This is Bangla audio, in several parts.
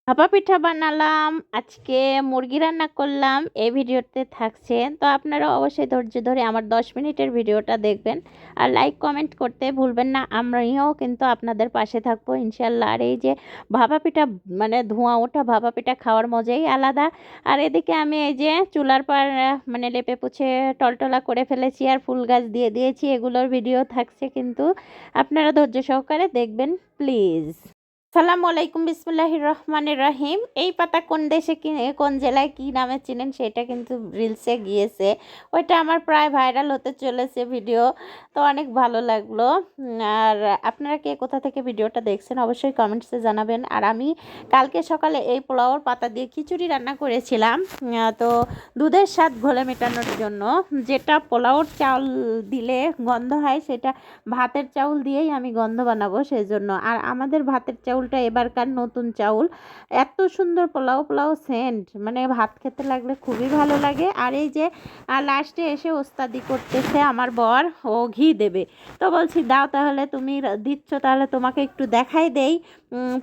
ভাপা পিঠা বানালাম, আজকে মুরগি রান্না করলাম। এই ভিডিওতে থাকছে, তো আপনারা অবশ্যই ধৈর্য ধরে আমার 10 মিনিটের ভিডিওটা দেখবেন আর লাইক কমেন্ট করতে ভুলবেন না। আমরাও কিন্তু আপনাদের পাশে থাকবো ইনশাল্লাহ। আর এই যে ভাপা পিঠা, মানে ধোঁয়া ওঠা ভাপা পিঠা খাওয়ার মজাই আলাদা। আর এদিকে আমি এই যে চুলার পার মানে লেপে পুছে টলটলা করে ফেলেছি আর ফুল গাছ দিয়ে দিয়েছি। এগুলোর ভিডিও থাকছে, কিন্তু আপনারা ধৈর্য সহকারে দেখবেন প্লিজ। সালামু আলাইকুম, বিসমিল্লাহির রহমানির রহিম। এই পাতা কোন দেশে কি, কোন জেলায় কি নামে চিনেন সেটা কিন্তু রিলসে গিয়েছে। ওইটা আমার প্রায় ভাইরাল হতে চলেছে ভিডিও, তো অনেক ভালো লাগলো। আর আপনারা কে কোথা থেকে ভিডিওটা দেখছেন অবশ্যই কমেন্টসে জানাবেন। আর আমি কালকে সকালে এই পোলাওর পাতা দিয়ে খিচুড়ি রান্না করেছিলাম। তো দুধের স্বাদ ঘোলে মেটানোর জন্য যেটা পোলাওর চাউল দিলে গন্ধ হয়, সেটা ভাতের চাউল দিয়েই আমি গন্ধ বানাবো সেই জন্য। আর আমাদের ভাতের চাউলটা এবারকার নতুন চাউল, এত সুন্দর পোলাও পোলাও সেন্ট, মানে ভাত খেতে লাগলে খুবই ভালো লাগে। আর এই যে লাস্টে এসে ওস্তাদি করতেছে আমার বর, ও ঘি দেবে। তো বলছি দাও তাহলে, তুমি দিচ্ছ তাহলে তোমাকে একটু দেখাই দেই।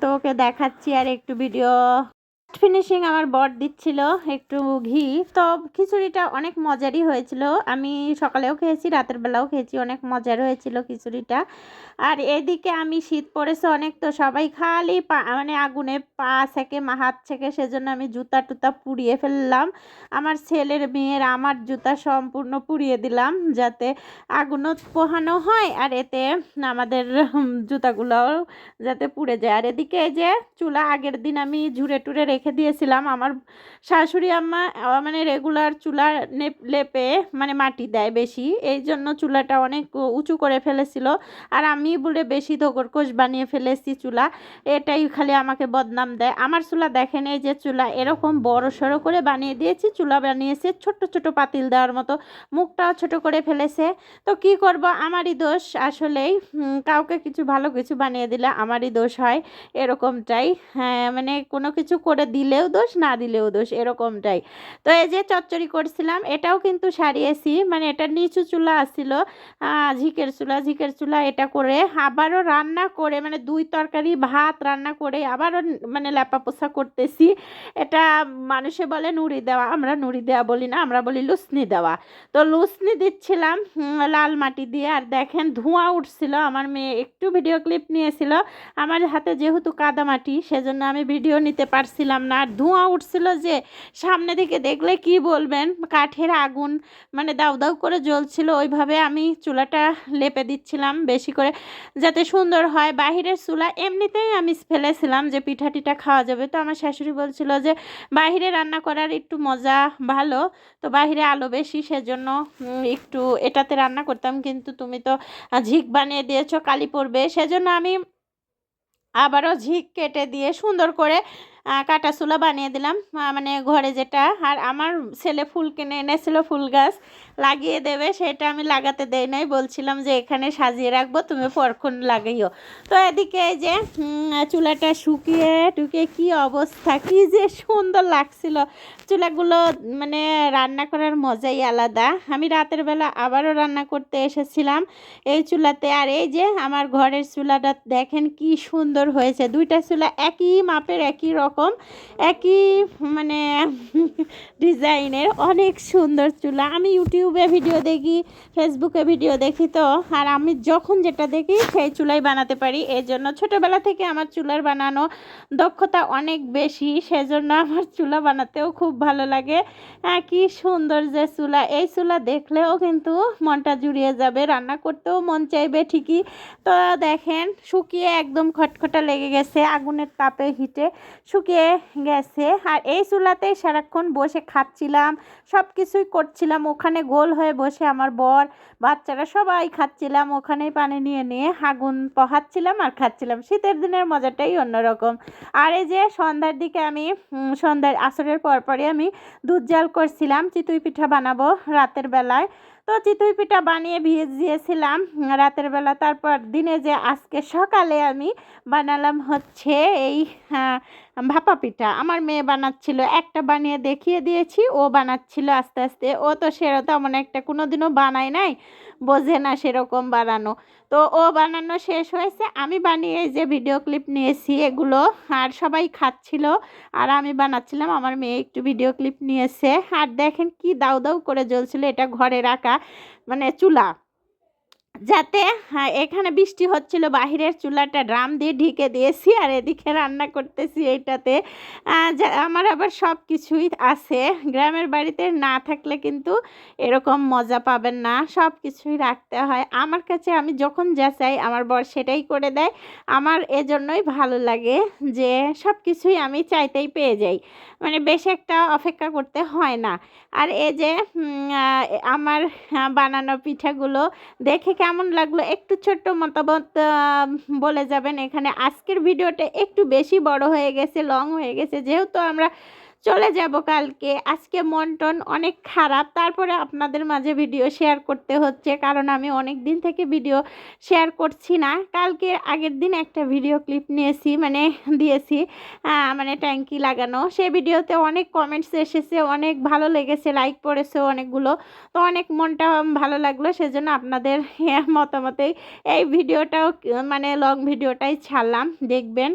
তো ওকে দেখাচ্ছি আর একটু ভিডিও ফিনিশিং আমার বর দিচ্ছিল একটু ঘি। তো খিচুড়িটা অনেক মজারই হয়েছিল, আমি সকালেও খেয়েছি রাতের বেলাও খেয়েছি, অনেক মজার হয়েছিল খিচুড়িটা। আর এদিকে আমি শীত পড়েছে অনেক, তো সবাই খালি মানে আগুনে পা সেকে হাত সেকে, সেজন্য আমি জুতা টুতা পুড়িয়ে ফেললাম। আমার ছেলের মেয়ের আমার জুতা সম্পূর্ণ পুড়িয়ে দিলাম, যাতে আগুনও পোহানো হয় আর এতে আমাদের জুতাগুলোও যাতে পুড়ে যায়। আর এদিকে এই যে চুলা আগের দিন আমি ঝুড়ে টুরে রেখে দিয়েছিলাম। আমার শাশুড়ি আম্মা মানে রেগুলার চুলা লেপে মানে মাটি দেয় বেশি, এই জন্য চুলাটা অনেক উঁচু করে ফেলেছিল। আর আমি বলে বেশি ধোকরকোশ বানিয়ে ফেলেছি চুলা, এটাই খালি আমাকে বদনাম দেয়। আমার চুলা দেখেন, এই যে চুলা এরকম বড় সড়ো করে বানিয়ে দিয়েছি, চুলা বানিয়েছে ছোট ছোট পাতিল দেওয়ার মতো, মুখটাও ছোট করে ফেলেছে। তো কি করব, আমারই দোষ আসলেই। কাউকে কিছু ভালো কিছু বানিয়ে দিলে আমারই দোষ হয়, এরকমটাই। হ্যাঁ, মানে কোনো কিছু করে দিলেও দোষ, না দিলেও দোষ, এরকমটাই। তো এই যে চচ্চড়ি করছিলাম, এটাও কিন্তু সারিয়েছি, মানে এটা নিচু চুলা আসছিল, ঝিকের চুলা এটা করে আবারও রান্না করে, মানে দুই তরকারি ভাত রান্না করে আবারও মানে লেপা পোছা করতেছি। এটা মানুষে বলে নুড়ি দেওয়া, আমরা নুড়ি দেওয়া বলি না, আমরা বলি লুসনি দেওয়া। তো লুসনি দিচ্ছিলাম লাল মাটি দিয়ে। আর দেখেন ধোঁয়া উঠছিল, আমার মেয়ে একটু ভিডিও ক্লিপ নিয়েছিল। আমার হাতে যেহেতু কাদা মাটি, সেজন্য আমি ভিডিও নিতে পারছিলাম না। আর ধোঁয়া উঠছিল যে, সামনে দিকে দেখলে কি বলবেন, কাঠের আগুন মানে দাউ দাউ করে জ্বলছিল। ওইভাবে আমি চুলাটা লেপে দিচ্ছিলাম বেশি করে, যাতে সুন্দর হয়। বাহিরের চুলা এমনিতেই আমি ফেলেছিলাম যে পিঠা টিঠা খাওয়া যাবে, তো আমার শাশুড়ি বলছিল যে বাহিরে রান্না করার একটু মজা ভালো, তো বাহিরে আলো বেশি, সেজন্য একটু এটাতে রান্না করতাম। কিন্তু তুমি তো ঝিক বানিয়ে দিয়েছো, কালি পড়বে, সেজন্য আমি আবারও ঝিক কেটে দিয়ে সুন্দর করে কাটা চুলা বানিয়ে দিলাম, মানে ঘরে যেটা। আর আমার ছেলে ফুল কিনে এনেছিল, ফুল গাছ লাগিয়ে দেবে, সেটা আমি লাগাতে দেই নাই, বলছিলাম যে এখানে সাজিয়ে রাখবো, তুমি পরক্ষণ লাগাইও। তো এদিকে এই যে চুলাটা শুকিয়ে টুকিয়ে কি অবস্থা, কি যে সুন্দর লাগছিল চুলাগুলো, মানে রান্না করার মজাই আলাদা। আমি রাতের বেলা আবারও রান্না করতে এসেছিলাম এই চুলাতে। আর এই যে আমার ঘরের চুলাটা দেখেন কি সুন্দর হয়েছে, দুইটা চুলা একই মাপের, একই রকম, একই মানে ডিজাইনের, অনেক সুন্দর চুলা। আমি ইউটিউবে ভিডিও দেখি, ফেসবুকে ভিডিও দেখি, তো আর আমি যখন যেটা দেখি সেই চুলাই বানাতে পারি। এই জন্য ছোটোবেলা থেকে আমার চুলার বানানো দক্ষতা অনেক বেশি, সেজন্য আমার চুলা বানাতেও খুব ভালো লাগে। কি সুন্দর যে চুলা, এই চুলা দেখলেও কিন্তু মনটা জুড়িয়ে যাবে, রান্না করতেও মন চাইবে ঠিকই। তো দেখেন শুকিয়ে একদম খটখটা লেগে গেছে, আগুনের তাপে হিটে শুকিয়ে গেছে। আর এই চুলাতেই সারাক্ষণ বসে খাচ্ছিলাম, সব কিছুই করছিলাম, ওখানে গোল হয়ে বসে আমার বর বাচ্চারা সবাই খাচ্ছিলাম, ওখানেই পানি নিয়ে নিয়ে আগুন পোহাচ্ছিলাম আর খাচ্ছিলাম। শীতের দিনের মজাটাই অন্যরকম। আর এই যে সন্ধ্যার দিকে আমি সন্ধ্যার আসরের পরপরই আমি দুধ জাল করছিলাম, চিতই পিঠা বানাবো রাতের বেলায়। তো চিতই পিঠা বানিয়ে ভিজিয়েছিলাম রাতের বেলা, তারপর দিনে যে আজকে সকালে আমি বানালাম হচ্ছে এই ভাপা পিঠা আমার মেয়ে বানাচ্ছিল, একটা বানিয়ে দেখিয়ে দিয়েছি, ও বানাচ্ছিল আস্তে আস্তে। ও তো সেরকম তেমন একটা কোনোদিনও বানায় নাই, বোঝে না সেরকম বানানো। তো ও বানানো শেষ হয়েছে, আমি বানিয়ে এই যে ভিডিও ক্লিপ নিয়েছি এগুলো, আর সবাই খাচ্ছিল আর আমি বানাচ্ছিলাম। আমার মেয়ে একটু ভিডিও ক্লিপ নিয়েছে। আর দেখেন কি দাউ দাউ করে জ্বলছিল, এটা ঘরে রাখা মানে চুলা, যাতে এখানে বৃষ্টি হচ্ছিল, বাহিরের চুলাটা ড্রাম দিয়ে ঢেকে দিয়েছি আর এদিকে রান্না করতেছি এইটাতে। আমার আবার সব কিছুই আছে, গ্রামের বাড়িতে না থাকলে কিন্তু এরকম মজা পাবেন না, সব কিছুই রাখতে হয় আমার কাছে। আমি যখন যা চাই আমার বর সেটাই করে দেয়। আমার এজন্যই ভালো লাগে যে সব কিছুই আমি চাইতেই পেয়ে যাই, মানে বেশ একটা অপেক্ষা করতে হয় না। আর এই যে আমার বানানো পিঠাগুলো দেখে কেমন লাগলো একটু ছোট্ট মতামত বলে যাবেন। এখানে আজকের ভিডিওটা একটু বেশি বড় হয়ে গেছে, লং হয়ে গেছে, যেহেতু আমরা চলে যাব কালকে। আজকে মন টন অনেক খারাপ, তারপরে আপনাদের মাঝে ভিডিও শেয়ার করতে হচ্ছে, কারণ আমি অনেক দিন থেকে ভিডিও শেয়ার করছি না। কালকে আগের দিন একটা ভিডিও ক্লিপ নিয়েছি, মানে দিয়েছি, মানে ট্যাঙ্কি লাগানো, সেই ভিডিওতে অনেক কমেন্টস এসেছে, অনেক ভালো লেগেছে, লাইক পড়েছে অনেকগুলো। তো অনেক মনটা ভালো লাগলো, সেজন্য আপনাদের মতামতেই এই ভিডিওটাও মানে লং ভিডিওটাই ছাড়লাম, দেখবেন।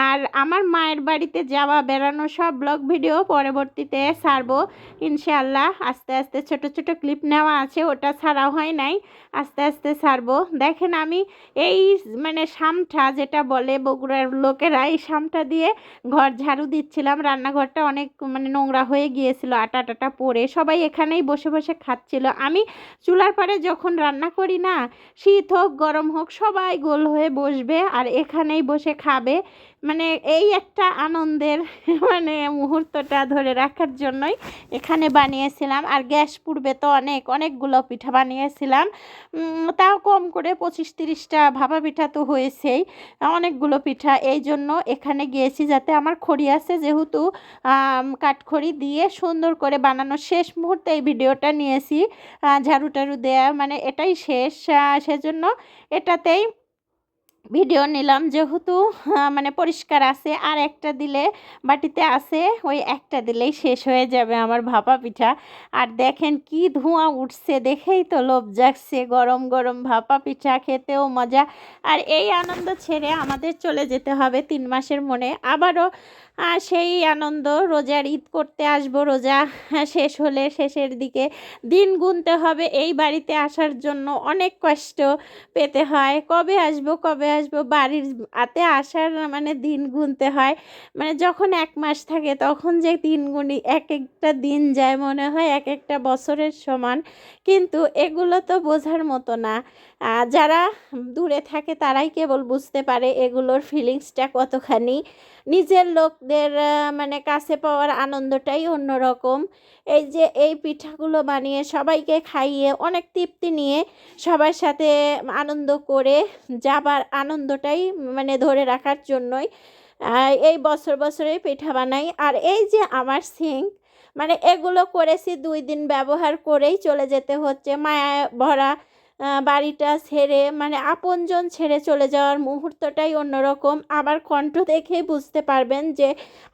আর আমার মায়ের বাড়িতে যাওয়া বেড়ানো সব ব্লগ ভিডিও পরবর্তীতে ছাড়বো ইনশাআল্লাহ। আস্তে আস্তে ছোট ছোট ক্লিপ নেওয়া আছে, ওটা ছাড়া হয় নাই, আস্তে আস্তে ছাড়বো। দেখেন আমি এই মানে শামটা যেটা বলে বগুড়ার লোকেরা, এই শামটা দিয়ে ঘর ঝাড়ু দিচ্ছিলাম। রান্নাঘরটা অনেক মানে নোংরা হয়ে গিয়েছিল, আটা টাটা পড়ে। সবাই এখানেই বসে বসে খাচ্ছিল। আমি চুলার পাড়ে যখন রান্না করি না, শীত হোক গরম হোক সবাই গোল হয়ে বসবে আর এখানেই বসে খাবে। মানে এই একটা আনন্দের মানে মুহূর্তটা ধরে রাখার জন্যই এখানে বানিয়েছিলাম। আর গ্যাস পুড়বে তো অনেকগুলো পিঠা বানিয়েছিলাম, তাও কম করে 25-30টা ভাপা পিঠা তো হয়েছেই, অনেকগুলো পিঠা। এই জন্য এখানে গিয়েছি, যাতে আমার খড়ি আছে যেহেতু, কাঠখড়ি দিয়ে সুন্দর করে বানানো। শেষ মুহূর্তে এই ভিডিওটা নিয়েছি, ঝাড়ু টাড়ু দেয়া মানে এটাই শেষ, সেজন্য এটাতেই ভিডিও নিলাম। যেহেতু মানে পরিষ্কার আছে, আর একটা দিলে বাটিতে আছে, ওই একটা দিলেই শেষ হয়ে যাবে আমার ভাপা পিঠা। আর দেখেন কি ধোঁয়া উঠছে, দেখেই তো লোভ জাগছে। গরম গরম ভাপা পিঠা খেতেও মজা। আর এই আনন্দ ছেড়ে আমাদের চলে যেতে হবে 3 মাসের মনে আবারও। সেই আনন্দ, রোজার ঈদ করতে আসবো, রোজা শেষ হলে শেষের দিকে দিন গুনতে হবে এই বাড়িতে আসার জন্য। অনেক কষ্ট পেতে হয়, কবে আসবো কবে আসবো, বাড়ির আতে আসার মানে দিন গুনতে হয়। মানে যখন 1 মাস থাকে তখন যে দিন গুনি, এক একটা দিন যায় মনে হয় এক একটা বছরের সমান। কিন্তু এগুলো তো বোঝার মতো না, যারা দূরে থাকে তারাই কেবল বুঝতে পারে এগুলোর ফিলিংসটা কতখানি। নিজের লোকদের মানে কাছে পাওয়ার আনন্দটাই অন্যরকম। এই যে এই পিঠাগুলো বানিয়ে সবাইকে খাইয়ে অনেক তৃপ্তি নিয়ে সবার সাথে আনন্দ করে যাবার আনন্দটাই মানে ধরে রাখার জন্যই এই বছর বছরেই পিঠা বানাই। আর এই যে আমার সিঙ্ক, মানে এগুলো করেছি 2 দিন ব্যবহার করেই চলে যেতে হচ্ছে। মায়া ভরা বাড়িটা ছেড়ে, মানে আপনজন ছেড়ে চলে যাওয়ার মুহূর্তটাই অন্যরকম। আমার কণ্ঠ দেখেই বুঝতে পারবেন যে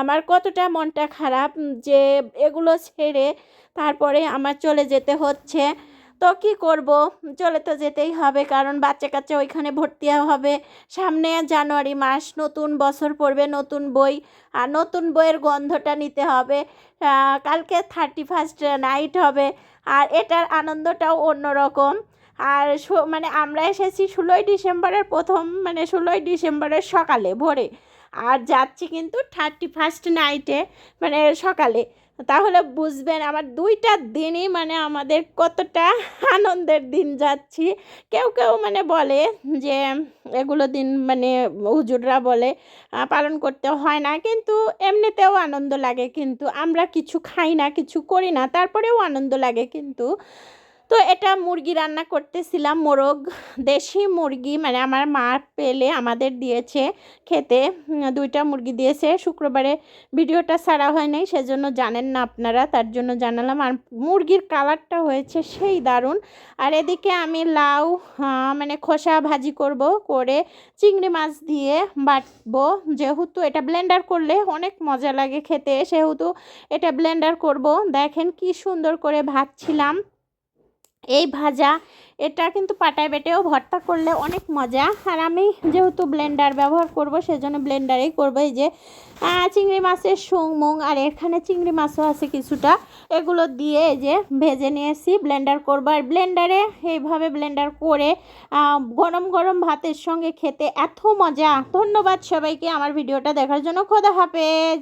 আমার কতটা মনটা খারাপ, যে এগুলো ছেড়ে তারপরে আমার চলে যেতে হচ্ছে। তো কী করব, চলে তো যেতেই হবে, কারণ বাচ্চা কাচ্চা ওইখানে ভর্তি হবে। সামনে জানুয়ারি মাস, নতুন বছর পড়বে, নতুন বই, আর নতুন বইয়ের গন্ধটা নিতে হবে। কালকে 31st নাইট হবে, আর এটার আনন্দটাও অন্যরকম। আর মানে আমরা এসেছি 16ই ডিসেম্বরের প্রথম, মানে 16ই ডিসেম্বরের সকালে ভোরে, আর যাচ্ছি কিন্তু 31st নাইটে মানে সকালে। তাহলে বুঝবেন আমার 2টা দিনই মানে আমাদের কতটা আনন্দের দিন যাচ্ছি। কেউ কেউ মানে বলে যে এগুলো দিন মানে হুজুররা বলে পালন করতে হয় না, কিন্তু এমনিতেও আনন্দ লাগে। কিন্তু আমরা কিছু খাই না, কিছু করি না, তারপরেও আনন্দ লাগে। কিন্তু তো এটা মুরগি রান্না করতেছিলাম, মোরগ দেশি মুরগি, মানে আমার মা পেলে আমাদের দিয়েছে খেতে। 2টা মুরগি দিয়েছে। শুক্রবারে ভিডিওটা ছাড়া হয় নাই, সেজন্য জানেন না আপনারা, তার জন্য জানালাম। আর মুরগির কালারটা হয়েছে সেই দারুণ। আর এদিকে আমি লাউ মানে খোসা ভাজি করব, করে চিংড়ি মাছ দিয়ে বাটবো। যেহেতু এটা ব্লেন্ডার করলে অনেক মজা লাগে খেতে, সেহেতু এটা ব্লেন্ডার করব। দেখেন কি সুন্দর করে ভাজছিলাম। এই ভাজা এটা কিন্তু পাটায় বেটেও ভর্তা করলে অনেক মজা। আর আমি যেহেতু ব্লেন্ডার ব্যবহার করব, সেজন্য ব্লেন্ডারেই করব। এই যে চিংড়ি মাছের শুং মুং, আর এখানে চিংড়ি মাছও আছে কিছুটা, এগুলো দিয়ে এই যে ভেজে নিয়েছি, ব্লেন্ডার করব। আর ব্লেন্ডারে এইভাবে ব্লেন্ডার করে গরম গরম ভাতের সঙ্গে খেতে এত মজা। ধন্যবাদ সবাইকে আমার ভিডিওটা দেখার জন্য। খোদা হাফেজ।